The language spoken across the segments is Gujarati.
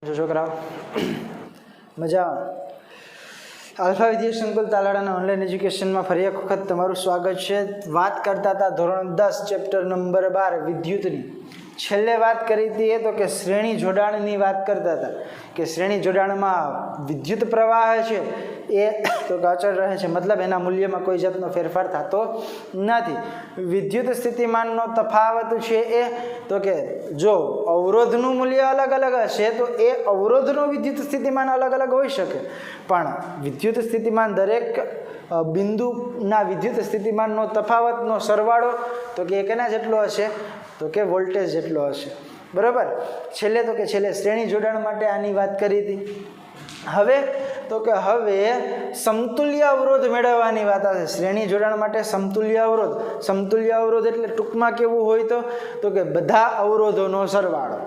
જો છોકરાઓ મજા આલ્ફા વિદ્યા સંકુલ તાલાળાના ઓનલાઈન એજ્યુકેશનમાં ફરી એક વખત તમારું સ્વાગત છે. વાત કરતા હતા ધોરણ 10 ચેપ્ટર નંબર 12 વિદ્યુતની. છેલ્લે વાત કરી હતી એ તો કે શ્રેણી જોડાણની વાત કરતા હતા કે શ્રેણી જોડાણમાં વિદ્યુત પ્રવાહ છે એ તો અચળ રહે છે, મતલબ એના મૂલ્યમાં કોઈ જાતનો ફેરફાર થતો નથી. વિદ્યુત સ્થિતિમાનનો તફાવત છે એ તો કે જો અવરોધનું મૂલ્ય અલગ અલગ હશે તો એ અવરોધનું વિદ્યુત સ્થિતિમાન અલગ અલગ હોઈ શકે, પણ વિદ્યુત સ્થિતિમાન દરેક બિંદુના વિદ્યુત સ્થિતિમાનનો તફાવતનો સરવાળો તો કે કેના જેટલો હશે તો કે વોલ્ટેજ જેટલો હશે. બરાબર. છેલ્લે તો કે છેલ્લે શ્રેણી જોડાણ માટે આની વાત કરી હતી. હવે તો કે હવે સમતુલ્ય અવરોધ મેળવવાની વાત આવે. શ્રેણી જોડાણ માટે સમતુલ્ય અવરોધ એટલે ટૂંકમાં કેવું હોય તો કે બધા અવરોધોનો સરવાળો.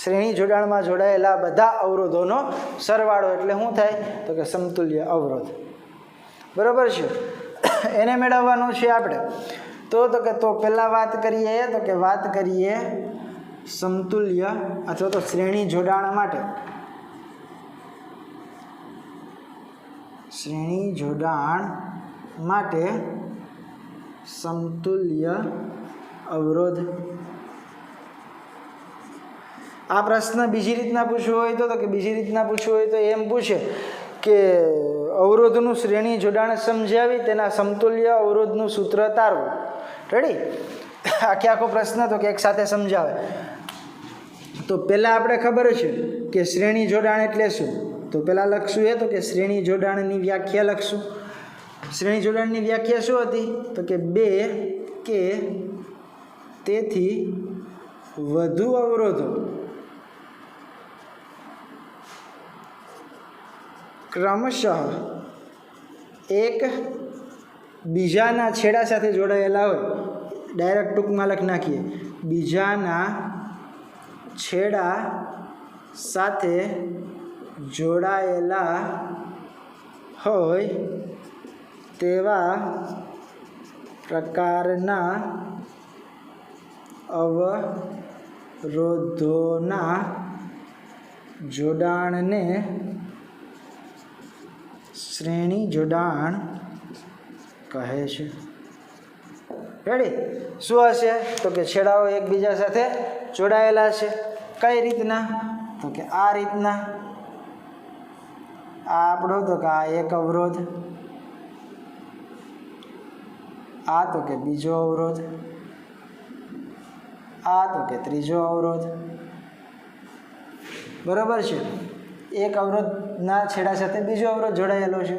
શ્રેણી જોડાણમાં જોડાયેલા બધા અવરોધોનો સરવાળો એટલે શું થાય તો કે સમતુલ્ય અવરોધ. બરાબર છે. એને મેળવવાનું છે આપણે. તો પહેલા વાત કરીએ સમતુલ્ય અથવા તો શ્રેણી જોડાણ માટે. શ્રેણી જોડાણ માટે સમતુલ્ય અવરોધ. આ પ્રશ્ન બીજી રીતના પૂછવો હોય તો એમ પૂછે કે અવરોધનું શ્રેણી જોડાણ સમજાવી તેના સમતુલ્ય અવરોધનું સૂત્ર તારવું. રેડી? આખો પ્રશ્ન તો કે એક સાથે સમજાવે. તો પહેલાં આપણે ખબર છે કે શ્રેણી જોડાણ એટલે શું, તો પહેલાં લખશું એ તો કે શ્રેણી જોડાણની વ્યાખ્યા લખશું. શ્રેણી જોડાણની વ્યાખ્યા શું હતી તો કે બે કે તેથી વધુ અવરોધો ક્રમશઃ એક બીજાના છેડા સાથે જોડાયેલા હોય. ડાયરેક્ટ ટૂંકમાં લખી નાખીએ, બીજાના છેડા સાથે જોડાયેલા હોય તેવા પ્રકારના અવરોધોના જોડાણને શ્રેણી જોડાણ કહે છે. રેડી? શું હશે તો કે છેડાઓ એકબીજા સાથે જોડાયેલા છે. કઈ રીતના તો કે આ રીતના. આ આપણો તો કે આ એક અવરોધ, આ તો કે બીજો અવરોધ, આ તો કે ત્રીજો અવરોધ. બરાબર છે. એક અવરોધના છેડા સાથે બીજો અવરોધ જોડાયેલો છે.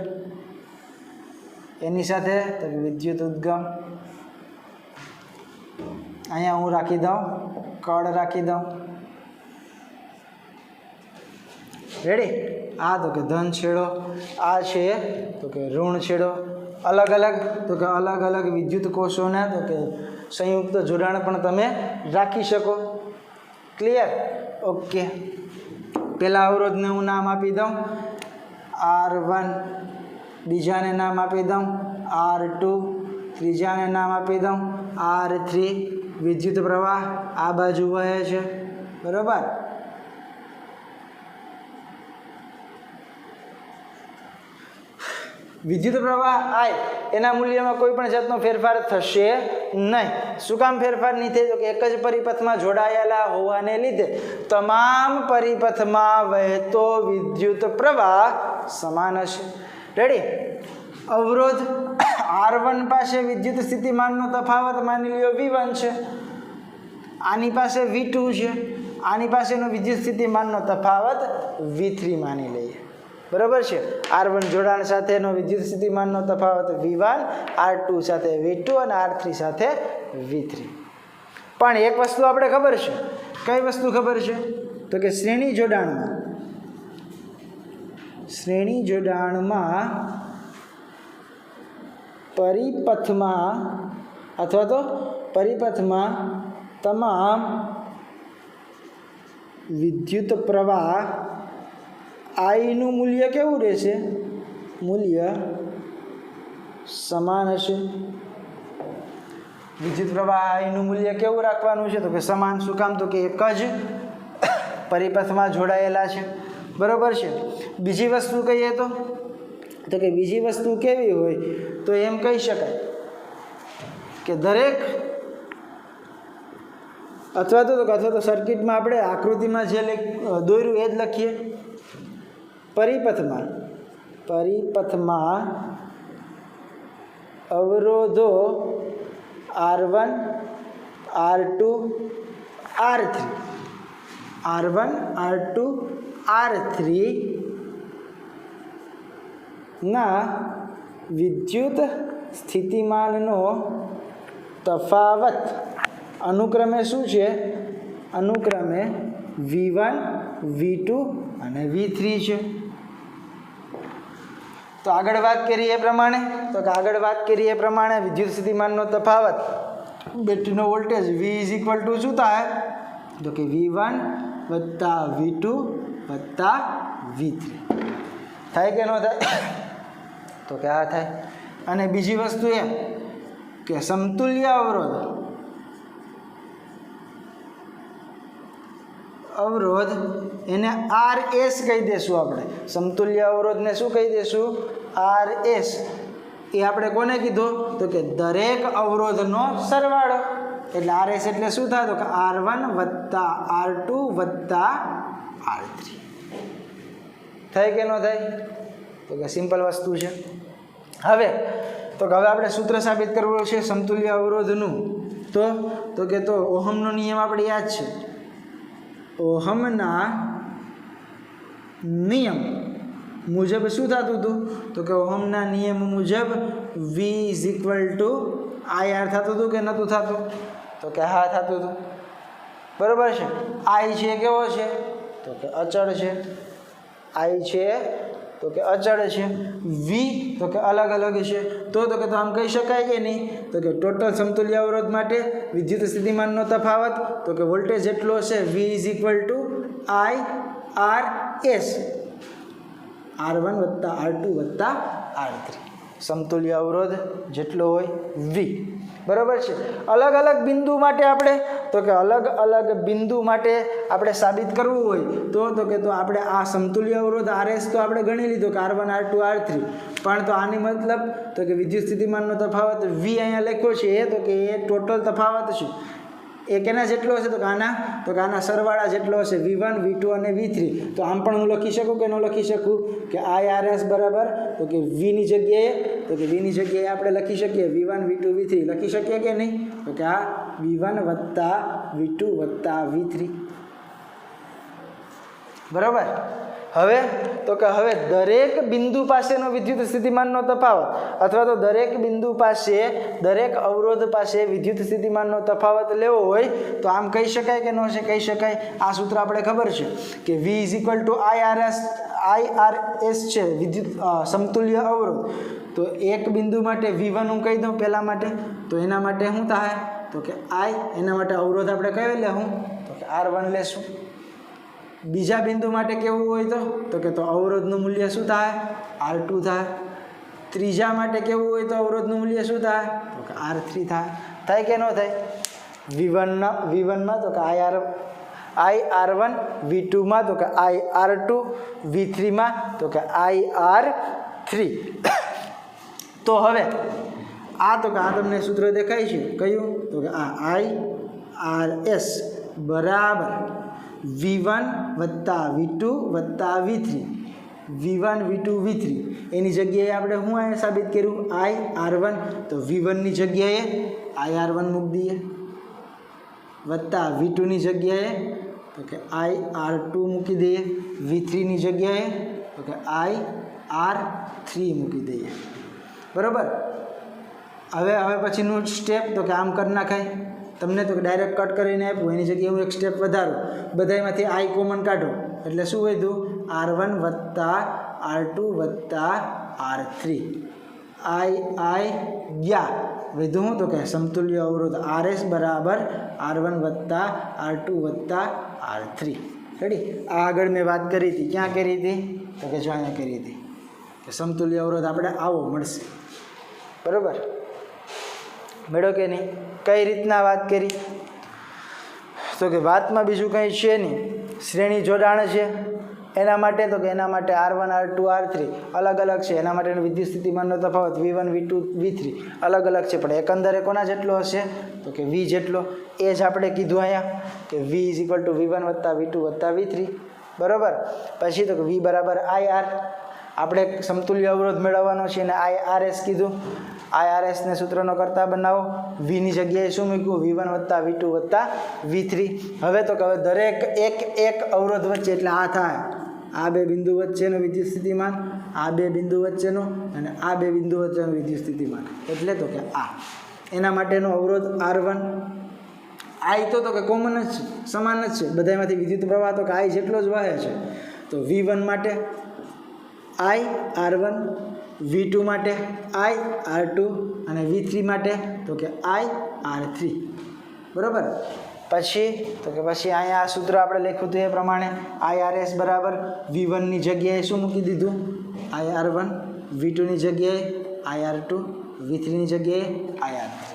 એની સાથે તો વિદ્યુત ઉદ્ગમ અહીંયા હું રાખી દઉં, કળ રાખી દઉં. રેડી? આ તો કે ધન છેડો, આ છે તો કે ઋણ છેડો. અલગ અલગ વિદ્યુત કોષોના તો કે સંયુક્ત જોડાણ પણ તમે રાખી શકો. ક્લિયર? ઓકે. પહેલા અવરોધને હું નામ આપી દઉં R1, બીજાને નામ આપી દઉં R2, ત્રીજાને નામ આપી દઉં R3. વિદ્યુત પ્રવાહ આ બાજુ વહે છે. બરાબર? વિદ્યુત પ્રવાહ I એના મૂલ્યમાં કોઈ પણ જાતનો ફેરફાર થશે નહીં. શું કામ ફેરફાર નહીં થાય તો કે એક જ પરિપથમાં જોડાયેલા હોવાને લીધે તમામ પરિપથમાં વહેતો વિદ્યુત પ્રવાહ સમાન હશે. રેડી? અવરોધ R1 પાસે વિદ્યુત સ્થિતિમાનનો તફાવત માની લ્યો V1 છે, આની પાસે V2 છે, આની પાસેનો વિદ્યુત સ્થિતિમાનનો તફાવત V3 માની લઈએ. બરાબર છે. R1 જોડાણ સાથેનો વિદ્યુત સ્થિતિમાનનો તફાવત V1, R2 સાથે V2 અને R3 સાથે V3. પણ એક વસ્તુ આપણે ખબર છે. કઈ વસ્તુ ખબર છે તો કે શ્રેણી જોડાણમાં પરિપથમાં અથવા તો પરિપથમાં તમામ વિદ્યુત પ્રવાહ આઈનું મૂલ્ય કેવું રહેશે? મૂલ્ય સમાન હશે. વિદ્યુત પ્રવાહ આઈનું મૂલ્ય કેવું રાખવાનું છે તો કે સમાન. શું કામ તો કે એક જ પરિપથમાં જોડાયેલા છે, બરાબર છે. બીજી વસ્તુ કહીએ તો કે બીજી વસ્તુ કેવી હોય તો એમ કહી શકાય કે દરેક અથવા તો સર્કિટમાં આપણે આકૃતિમાં જે દોર્યું એ જ લખીએ. પરિપથમાં અવરોધો R1 R2 R3 R3 ના વિદ્યુત સ્થિતિમાનનો તફાવત અનુક્રમે શું છે? અનુક્રમે V1 V2 અને V3 છે. તો આગળ વાત કરીએ એ પ્રમાણે વિદ્યુત સ્થિતિમાનનો તફાવત બેટરીનો વોલ્ટેજ V શું થાય તો કે V1 વત્તા V2 વત્તા V3 થાય કે ન થાય તો કે આ થાય. અને બીજી વસ્તુ એ કે સમતુલ્ય અવરોધ એને RS કહી દેશું. આપણે સમતુલ્ય અવરોધને શું કહી દેશું? RS. એ આપણે કોને કીધું તો કે દરેક અવરોધનો સરવાળો. એટલે RS એટલે શું થાય તો કે R1 વત્તા R2 વત્તા R3 થાય કે ન થાય તો કે સિમ્પલ વસ્તુ છે. હવે આપણે સૂત્ર સાબિત કરવું છે સમતુલ્ય અવરોધનું. તો ઓહમનો નિયમ આપણે યાદ છે. ઓહમના નિયમ મુજબ શું થતું હતું તો કે ઓહમના નિયમ મુજબ V IR થતું હતું કે નહોતું થતું તો કે હા થતું હતું, બરાબર છે. I છે કેવો છે તો કે અચળ છે. I છે તો કે અચળ છે. V તો કે અલગ અલગ છે. તો કે આમ કહી શકાય કે નહીં તો કે ટોટલ સમતુલ્ય અવરોધ માટે વિદ્યુત સ્થિતિમાનનો તફાવત તો કે વોલ્ટેજ જેટલો છે V IRS R1 વત્તા R2 વત્તા R3 સમતુલ્ય અવરોધ જેટલો હોય V, બરાબર છે. અલગ અલગ બિંદુ માટે આપણે સાબિત કરવું હોય તો આપણે આ સમતુલ્ય અવરોધ RS તો આપણે ગણી લીધો કે R1 R2 R3, પણ તો આની મતલબ તો કે વિદ્યુત સ્થિતિમાનનો તફાવત V અહીંયા લખ્યો છે તો કે એ ટોટલ તફાવત છે એ કેના જેટલો હશે તો કે આના સરવાળા જેટલો હશે V1 V2 અને V3. તો આમ પણ હું લખી શકું કે ન લખી શકું કે IRS બરાબર તો કે Vની જગ્યાએ આપણે લખી શકીએ V1 V2 V3 લખી શકીએ કે નહીં તો કે આ V1 વત્તા V2 વત્તા V3, બરાબર. હવે દરેક બિંદુ પાસેનો વિદ્યુત સ્થિતિમાનનો તફાવત અથવા તો દરેક અવરોધ પાસે વિદ્યુત સ્થિતિમાનનો તફાવત લેવો હોય તો આમ કહી શકાય કે ન કહી શકાય? આ સૂત્ર આપણે ખબર છે કે V IRS છે વિદ્યુત સમતુલ્ય અવરોધ. તો એક બિંદુ માટે V1 હું કહી દઉં પહેલા માટે તો એના માટે શું થાય તો કે I. એના માટે અવરોધ આપણે કયો લેવું તો કે R1 લેશું. બીજા બિંદુ માટે કેવું હોય તો અવરોધનું મૂલ્ય શું થાય R2 થાય. ત્રીજા માટે કેવું હોય તો અવરોધનું મૂલ્ય શું થાય તો કે R3 થાય કે ન થાય? V1માં તો કે IR1 V2માં તો કે IR2 V3માં તો કે IR3. તો હવે આ તમને સૂત્ર દેખાય છે કયું તો કે આ IRS બરાબર V1 વત્તા V2 વત્તા V3 V1 V2 V3 એની જગ્યાએ આપણે શું અહીંયા સાબિત કર્યું IR1 તો V1ની જગ્યાએ IR1 મૂકી દઈએ વત્તા V2ની જગ્યાએ તો કે IR2 મૂકી દઈએ V3ની જગ્યાએ તો કે IR3 મૂકી દઈએ, બરાબર. હવે પછીનું સ્ટેપ તો કે આમ કરી નાખાય. તમને તો ડાયરેક્ટ કટ કરીને આપ્યું એની જગ્યાએ હું એક સ્ટેપ વધારું બધામાંથી I કોમન કાઢો એટલે શું વધ્યું R1 વત્તા R2 વત્તા R3 I ગયા વધ્યું હું તો કે સમતુલ્ય અવરોધ RS બરાબર R1 વત્તા R2 વત્તા R3. રેડી? આ આગળ મેં વાત કરી હતી, ક્યાં કરી હતી તો કે જો અહીંયા કરી હતી કે સમતુલ્ય અવરોધ આપણે આવો મળશે, બરાબર. મેળો કે નહીં? કઈ રીતના વાત કરી તો કે વાતમાં બીજું કંઈ છે નહીં, શ્રેણી જોડાણ છે એના માટે તો કે એના માટે R1 R2 R3 અલગ અલગ છે, એના માટેનો વિદ્યુત સ્થિતિમાનનો તફાવત V1 V2 V3 અલગ અલગ છે, પણ એકંદરે કોના જેટલો હશે તો કે V જેટલો. એ જ આપણે કીધું અહીંયા કે V = V1 + V2 + V3 બરાબર. પછી તો કે V = IR, આપણે સમતુલ્ય અવરોધ મેળવવાનો છે અને IRS કીધું. IRS ને સૂત્રનો કરતા બનાવો. V ની જગ્યાએ શું મૂક્યું? V1 + V2 + V3. હવે તો કે હવે દરેક એક અવરોધ વચ્ચે એટલે આ થાય આ બે બિંદુ વચ્ચેનો વિદ્યુત સ્થિતિમાન, આ બે બિંદુ વચ્ચેનો અને આ બે બિંદુ વચ્ચેનો વિદ્યુત સ્થિતિમાન, એટલે તો કે આ એના માટેનો અવરોધ R1. I તો કે કોમન જ છે, સમાન જ છે, બધામાંથી વિદ્યુત પ્રવાહ તો કે I જેટલો જ વહે છે. તો V1 માટે I R1, V2 માટે I R2 અને V3 માટે તો કે I R3 બરાબર. પછી તો કે પછી અહીંયા આ સૂત્ર આપણે લખ્યું હતું એ પ્રમાણે IRS બરાબર V1 ની જગ્યાએ શું મૂકી દીધું? IR1, V2 ની જગ્યાએ IR2, V3 ની જગ્યાએ IR3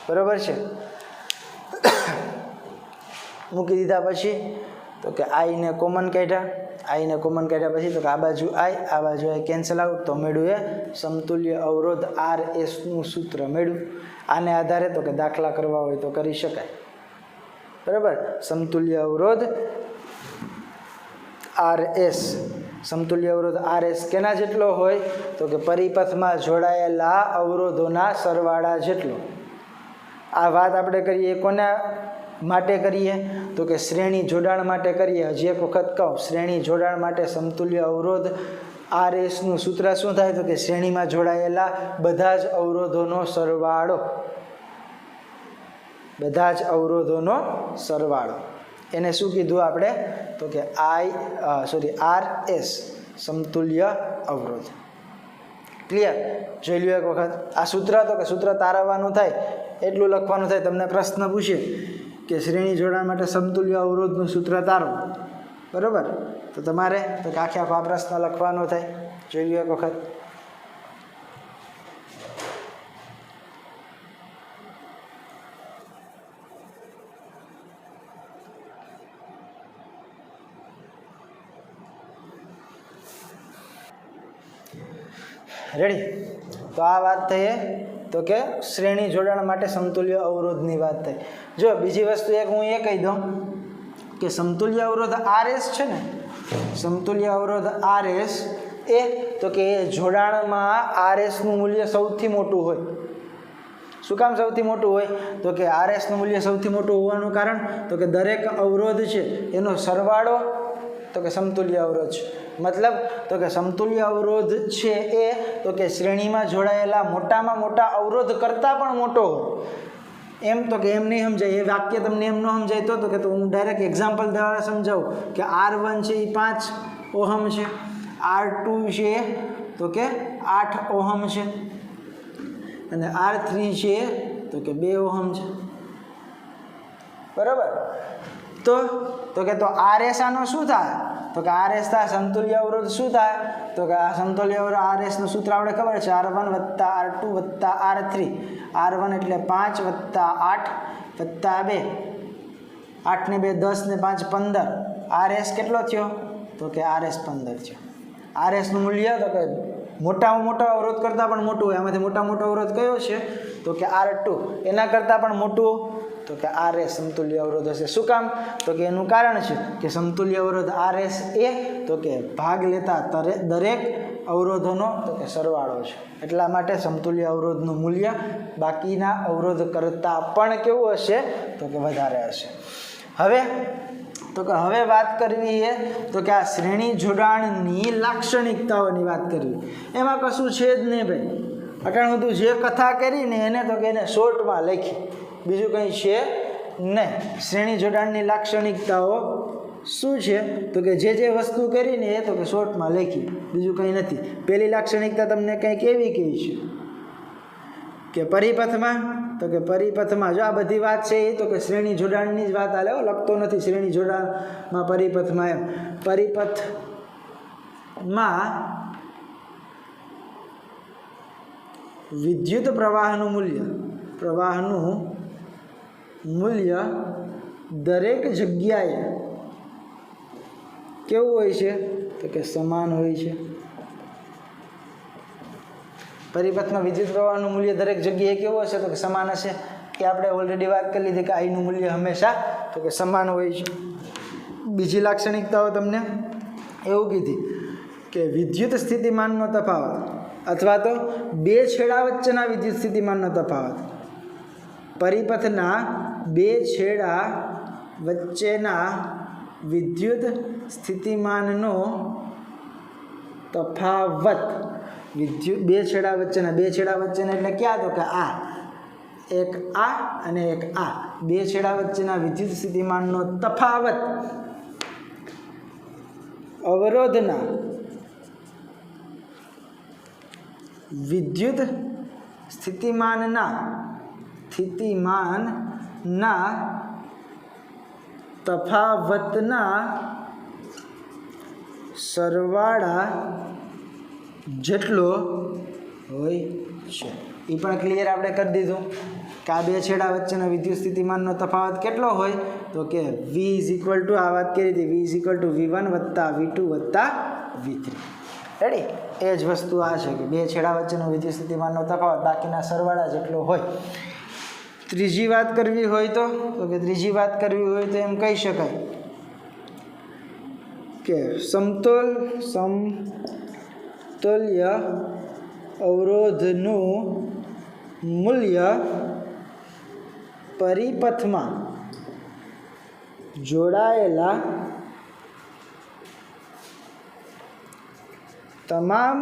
બરાબર છે. મૂકી દીધા પછી તો કે I ને કોમન કાઢ્યા પછી તો કે આ બાજુ I કેન્સલ આઉટ, તો મેળવ્યું એ સમતુલ્ય અવરોધ RS નું સૂત્ર મેળવ્યું. આને આધારે તો કે દાખલા કરવા હોય તો કરી શકાય બરાબર. સમતુલ્ય અવરોધ RS કેના જેટલો હોય તો કે પરિપથમાં જોડાયેલા અવરોધોના સરવાળા જેટલો. આ વાત આપણે કરીએ કોના માટે કરીએ તો કે શ્રેણી જોડાણ માટે કરીએ. હજી એક વખત કહું, શ્રેણી જોડાણ માટે સમતુલ્ય અવરોધ RS નું સૂત્ર શું થાય તો કે શ્રેણીમાં જોડાયેલા બધા જ અવરોધોનો સરવાળો, એને શું કીધું આપણે તો કે RS સમતુલ્ય અવરોધ. ક્લિયર? જોઈ લ્યો એક વખત આ સૂત્ર તો કે સૂત્ર તારવવાનું થાય એટલું લખવાનું થાય. તમને પ્રશ્ન પૂછે કે શ્રેણી જોડાણ માટે સમતુલ્ય અવરોધનું સૂત્ર તારવો બરાબર, તો તમારે તો કે આખો આ પ્રશ્ન લખવાનો થાય. જોઈ લ્યો એક વખત. રેડી? તો આ વાત થઈ તો કે શ્રેણી જોડાણ માટે સમતુલ્ય અવરોધની વાત થઈ. જો બીજી વસ્તુ એક હું એ કહી દઉં કે સમતુલ્ય અવરોધ RS છે ને, સમતુલ્ય અવરોધ RS એ તો કે એ જોડાણમાં RS નું મૂલ્ય સૌથી મોટું હોય. શું કામ સૌથી મોટું હોય તો કે RS નું મૂલ્ય સૌથી મોટું હોવાનું કારણ તો કે દરેક અવરોધ છે એનો સરવાળો તો કે સમતુલ્ય અવરોધ છે. મતલબ તો કે સમતુલ્ય અવરોધ છે એ તો કે શ્રેણીમાં જોડાયેલા મોટામાં મોટા અવરોધ કરતાં પણ મોટો હોય. એમ તો કે એમ નહીં સમજાય, એ વાક્ય તમને એમ ન સમજાય તો કે હું ડાયરેક્ટ એક્ઝામ્પલ દ્વારા સમજાવું કે R1 છે એ 5 ઓહમ છે, R2 છે તો કે 8 ઓહમ છે અને R3 છે તો કે 2 ઓહમ છે બરાબર. તો RS આનો શું થાય તો કે RS થાય સમતુલ્ય અવરોધ શું થાય તો કે આ સમતુલ્ય અવરોધ RS નું સૂત્ર આપણે ખબર છે R1 + R2 + R3. R1 એટલે 5 + 8 + 2, 8 ને 2 10 ને 5 15. RS કેટલો થયો તો કે RS 15 થયો. RS નું મૂલ્ય તો કે મોટામાં મોટો અવરોધ કરતાં પણ મોટું હોય. આમાંથી મોટો અવરોધ કયો છે તો કે R2, એના કરતાં પણ મોટું તો કે RS સમતુલ્ય અવરોધ હશે. શું કામ તો કે એનું કારણ છે કે સમતુલ્ય અવરોધ RS એ તો કે ભાગ લેતા દરેક અવરોધોનો તો કે સરવાળો છે. એટલા માટે સમતુલ્ય અવરોધનું મૂલ્ય બાકીના અવરોધ કરતાં પણ કેવું હશે તો કે વધારે હશે. હવે વાત કરવી છે તો કે આ શ્રેણી જોડાણની લાક્ષણિકતાઓની વાત કરવી. એમાં કશું છે જ નહીં ભાઈ. અટાણ બધું જે કથા કરીને એને તો કે એને શોર્ટમાં લખી, બીજું કંઈ છે નહીં. શ્રેણી જોડાણની લાક્ષણિકતાઓ શું છે તો કે જે વસ્તુ કરીને એ તો કે શોર્ટમાં લખી, બીજું કંઈ નથી. પહેલી લાક્ષણિકતા તમને કંઈક એવી કહી છે કે પરિપથમાં તો કે પરિપથમાં જો આ બધી વાત છે એ તો કે શ્રેણી જોડાણની જ વાત હાલે, લખતો નથી શ્રેણી જોડાણમાં પરિપથમાં. એમ પરિપથમાં વિદ્યુત પ્રવાહનું મૂલ્ય દરેક જગ્યાએ કેવું હોય છે તો કે સમાન હોય છે. પરિપથમાં વિદ્યુત પ્રવાહનું મૂલ્ય દરેક જગ્યાએ કેવું હશે તો કે સમાન હશે. કે આપણે ઓલરેડી વાત કરી લીધી કે આઈનું મૂલ્ય હંમેશા તો કે સમાન હોય છે. બીજી લાક્ષણિકતાઓ તમને એવું કીધી કે વિદ્યુત સ્થિતિમાનનો તફાવત અથવા તો બે છેડા વચ્ચેના વિદ્યુત સ્થિતિમાનનો તફાવત. પરિપથના બે છેડા વચ્ચેના વિદ્યુત સ્થિતિમાનનો તફાવત. વિદ્યુત બે છેડા વચ્ચેના એટલે ક્યાં તો કે આ એક આ અને એક આ બે છેડા વચ્ચેના વિદ્યુત સ્થિતિમાનનો તફાવત અવરોધના વિદ્યુત સ્થિતિમાનના તફાવતના સરવાળા જેટલો હોય છે. એ પણ ક્લિયર આપણે કરી દીધું કે આ બે છેડા વચ્ચેના વિદ્યુત સ્થિતિમાનનો તફાવત કેટલો હોય તો કે V = આ વાત કરી હતી V = V1 + V2 + V3. Ready? એ જ વસ્તુ આ છે કે બે છેડા વચ્ચેનો વિદ્યુત સ્થિતિમાનનો તફાવત બાકીના સરવાળા જેટલો હોય. ત્રીજી વાત કરવી હોય તો એમ કહી શકાય કે સમતોલ્ય અવરોધનું મૂલ્ય પરિપથમાં જોડાયેલા તમામ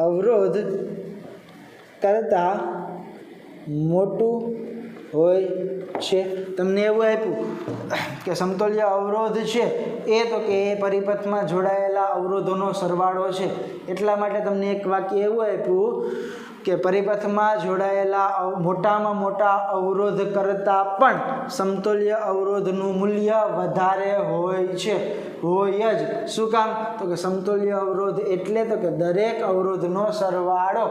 અવરોધ કરતાં મોટું હોય છે. તમને એવું આપ્યું કે સમતોલ્ય અવરોધ છે એ તો કે એ પરિપથમાં જોડાયેલા અવરોધોનો સરવાળો છે. એટલા માટે તમને એક વાક્ય એવું આપ્યું કે પરિપથમાં જોડાયેલા મોટામાં મોટા અવરોધ કરતાં પણ સમતોલ્ય અવરોધનું મૂલ્ય વધારે હોય છે. હોય જ. શું કામ તો કે સમતોલ્ય અવરોધ એટલે તો કે દરેક અવરોધનો સરવાળો.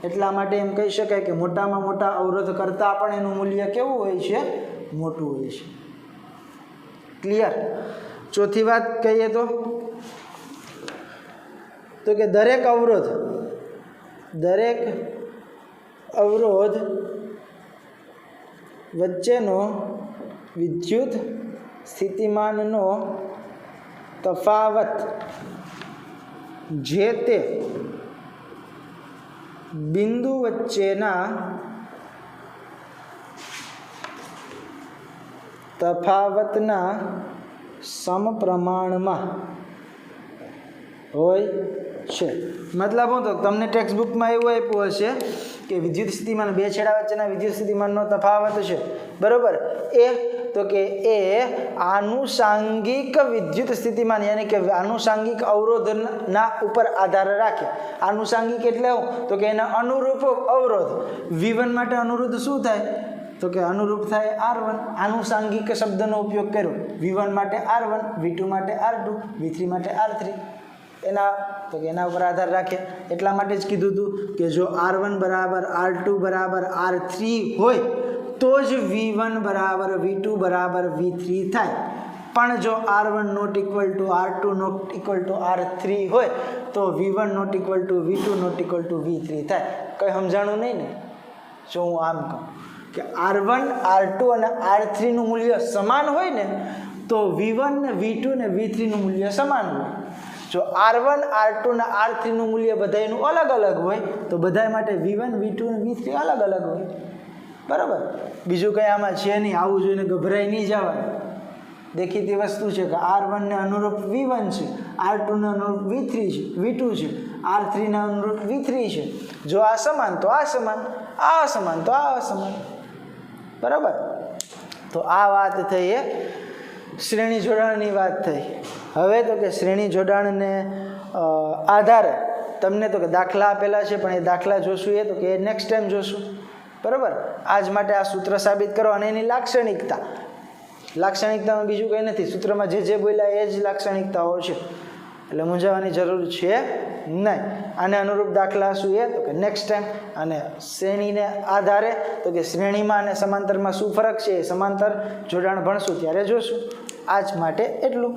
એટલા માટે એમ કહી શકાય કે મોટામાં મોટા અવરોધ કરતાં પણ એનું મૂલ્ય કેવું હોય છે? મોટું હોય છે. ક્લિયર? ચોથી વાત કહીએ તો કે દરેક અવરોધ વચ્ચેનો વિદ્યુત સ્થિતિમાનનો તફાવત જે તે બિંદુ વચ્ચેના તફાવતના સમપ્રમાણમાં હોય છે. મતલબ હું તો તમને ટેક્સ્ટ બુકમાં એવું આપ્યું હશે કે વિદ્યુત સ્થિતિમાન બે છેડા વચ્ચેના વિદ્યુત સ્થિતિમાનનો તફાવત છે બરાબર એ તો કે એ આનુષાંગિક વિદ્યુત સ્થિતિમાન યાની કે આનુષાંગિક અવરોધના ઉપર આધાર રાખે. આનુષાંગિક એટલે તો કે એના અનુરૂપ અવરોધ. V1 માટે અનુરૂપ શું થાય તો કે અનુરૂપ થાય R1. આનુષાંગિક શબ્દનો ઉપયોગ કર્યો. V1 માટે R1, V2 માટે R2, V3 માટે R3. એના ઉપર આધાર રાખે. એટલા માટે જ કીધું હતું કે જો R1 = R2 = R3 હોય તો જ V1 = V2 = V3 થાય. પણ જો R1 ≠ R2 ≠ R3 હોય તો V1 ≠ V2 ≠ V3 થાય. કંઈ સમજાણું નહીં ને જો હું આમ કહું કે R1 R2 અને R3 નું મૂલ્ય સમાન હોય ને તો V1 ને V2 ને V3 નું મૂલ્ય સમાન હોય. જો R1 R2 ને R3 નું મૂલ્ય બધાયનું અલગ અલગ હોય તો બધા માટે V1 V2 અને V3 અલગ અલગ હોય. બરાબર? બીજું કંઈ આમાં છે નહીં. આવું જોઈને ગભરાઈ નહીં જવાનું. દેખીતી વસ્તુ છે કે R1 ને અનુરૂપ V1 છે, R2 ને અનુરૂપ V2 છે, R3 ને અનુરૂપ V3 છે. જો આ સમાન તો આ સમાન, આ સમાન તો આ સમાન. બરાબર? તો આ વાત થઈ એ શ્રેણી જોડાણની વાત થઈ. હવે તો કે શ્રેણી જોડાણને આધારે તમને તો કે દાખલા આપેલા છે પણ એ દાખલા જોશું એ તો કે નેક્સ્ટ ટાઈમ જોશું. બરાબર? આજ માટે આ સૂત્ર સાબિત કરો અને એની લાક્ષણિકતામાં બીજું કંઈ નથી. સૂત્રમાં જે બોલ્યા એ જ લાક્ષણિકતાઓ છે એટલે મૂંઝાવાની જરૂર છે નહીં. આને અનુરૂપ દાખલા શું એ તો કે નેક્સ્ટ ટાઈમ. અને શ્રેણીને આધારે તો કે શ્રેણીમાં અને સમાંતરમાં શું ફરક છે એ સમાંતર જોડાણ ભણશું ત્યારે જોશું. આજ માટે એટલું.